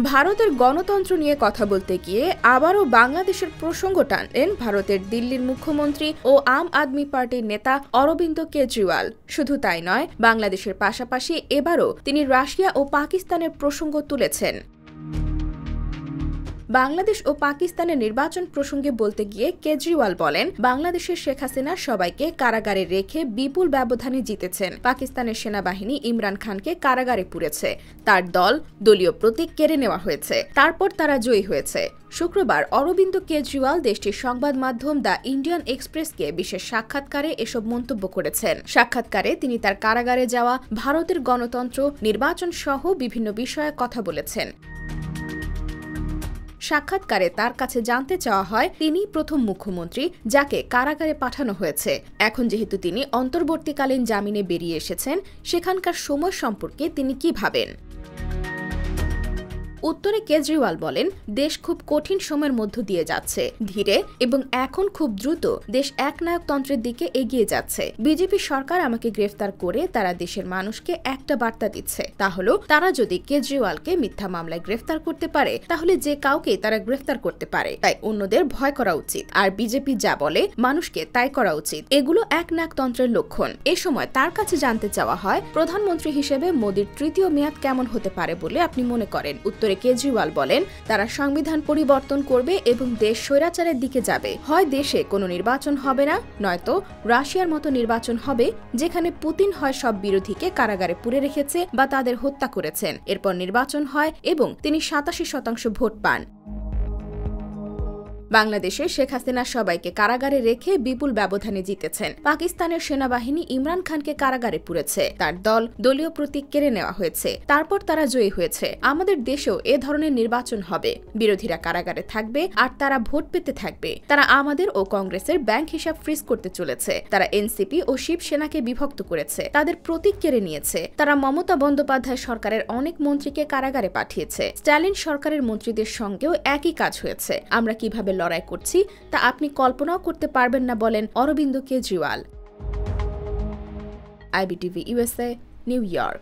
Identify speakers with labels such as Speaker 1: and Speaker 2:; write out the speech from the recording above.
Speaker 1: ভারতের গণতন্ত্র নিয়ে কথা বলতে গিয়ে আবারও বাংলাদেশের প্রসঙ্গ টানলেন ভারতের দিল্লির মুখ্যমন্ত্রী ও আম আদমি পার্টির নেতা অরবিন্দ কেজরিওয়াল। শুধু তাই নয়, বাংলাদেশের পাশাপাশি এবারও তিনি রাশিয়া ও পাকিস্তানের প্রসঙ্গ তুলেছেন। বাংলাদেশ ও পাকিস্তানের নির্বাচন প্রসঙ্গে বলতে গিয়ে কেজরিওয়াল বলেন, বাংলাদেশের শেখ হাসিনা সবাইকে কারাগারে রেখে বিপুল ব্যবধানে জিতেছেন। পাকিস্তানের সেনাবাহিনী ইমরান খানকে কারাগারে পুরেছে, তার দলীয় প্রতীক কেড়ে নেওয়া হয়েছে, তারপর তারা জয়ী হয়েছে। শুক্রবার অরবিন্দ কেজরিওয়াল দেশটির সংবাদ মাধ্যম দ্য ইন্ডিয়ান এক্সপ্রেসকে বিশেষ সাক্ষাৎকারে এসব মন্তব্য করেছেন। সাক্ষাৎকারে তিনি তার কারাগারে যাওয়া, ভারতের গণতন্ত্র, নির্বাচন সহ বিভিন্ন বিষয়ে কথা বলেছেন। সাক্ষাৎকারে তার কাছে জানতে চাওয়া হয়, তিনি প্রথম মুখ্যমন্ত্রী যাকে কারাগারে পাঠানো হয়েছে। এখন যেহেতু তিনি অন্তর্বর্তীকালীন জামিনে বেরিয়ে এসেছেন, সেখানকার সময় সম্পর্কে তিনি কি ভাবেন। উত্তরে কেজরিওয়াল বলেন, দেশ খুব কঠিন সময়ের মধ্য দিয়ে যাচ্ছে, ধীরে এবং এখন খুব দ্রুত দেশ একনায়কতন্ত্রের দিকে এগিয়ে যাচ্ছে। বিজেপি সরকার আমাকে গ্রেফতার করে তারা দেশের মানুষকে একটা বার্তা দিচ্ছে, তা হলো তারা যদি কেজরিওয়ালকে মিথ্যা মামলায় গ্রেফতার করতে পারে, তাহলে যে কাউকে তারা গ্রেফতার করতে পারে, তাই অন্যদের ভয় করা উচিত। আর বিজেপি যা বলে মানুষকে তাই করা উচিত, এগুলো একনায়কতন্ত্রের লক্ষণ। এ সময় তার কাছে জানতে চাওয়া হয়, প্রধানমন্ত্রী হিসেবে মোদির তৃতীয় মেয়াদ কেমন হতে পারে বলে আপনি মনে করেন। উত্তরে কেজরিওয়াল বলেন, তারা সংবিধান পরিবর্তন করবে এবং দেশ স্বৈরাচারের দিকে যাবে। হয় দেশে কোনো নির্বাচন হবে না, নয়তো রাশিয়ার মতো নির্বাচন হবে, যেখানে পুতিন হয় সব বিরোধীকে কারাগারে পুরে রেখেছে বা তাদের হত্যা করেছেন। এরপর নির্বাচন হয় এবং তিনি 87% ভোট পান। বাংলাদেশে শেখ হাসিনা সবাইকে কারাগারে রেখে বিপুল ব্যবধানে জিতেছেন। পাকিস্তানের সেনাবাহিনী ইমরান খানকে কারাগারে পুরেছে, তার দলীয় প্রতীক কেড়ে নেওয়া হয়েছে, তারপর তারা জয়ী হয়েছে। আমাদের দেশেও এ ধরনের নির্বাচন হবে, বিরোধীরা কারাগারে থাকবে আর তারা ভোট পেতে থাকবে। তারা আমাদের ও কংগ্রেসের ব্যাংক হিসাব ফ্রিজ করতে চলেছে, তারা এনসিপি ও শিবসেনাকে বিভক্ত করেছে, তাদের প্রতীক কেড়ে নিয়েছে। তারা মমতা বন্দ্যোপাধ্যায় সরকারের অনেক মন্ত্রীকে কারাগারে পাঠিয়েছে। স্ট্যালিন সরকারের মন্ত্রীদের সঙ্গেও একই কাজ হয়েছে। আমরা কিভাবে লড়াই করছি তা আপনি কল্পনাও করতে পারবেন না, বলেন Arvind Kejriwal. IBTV USA, New York.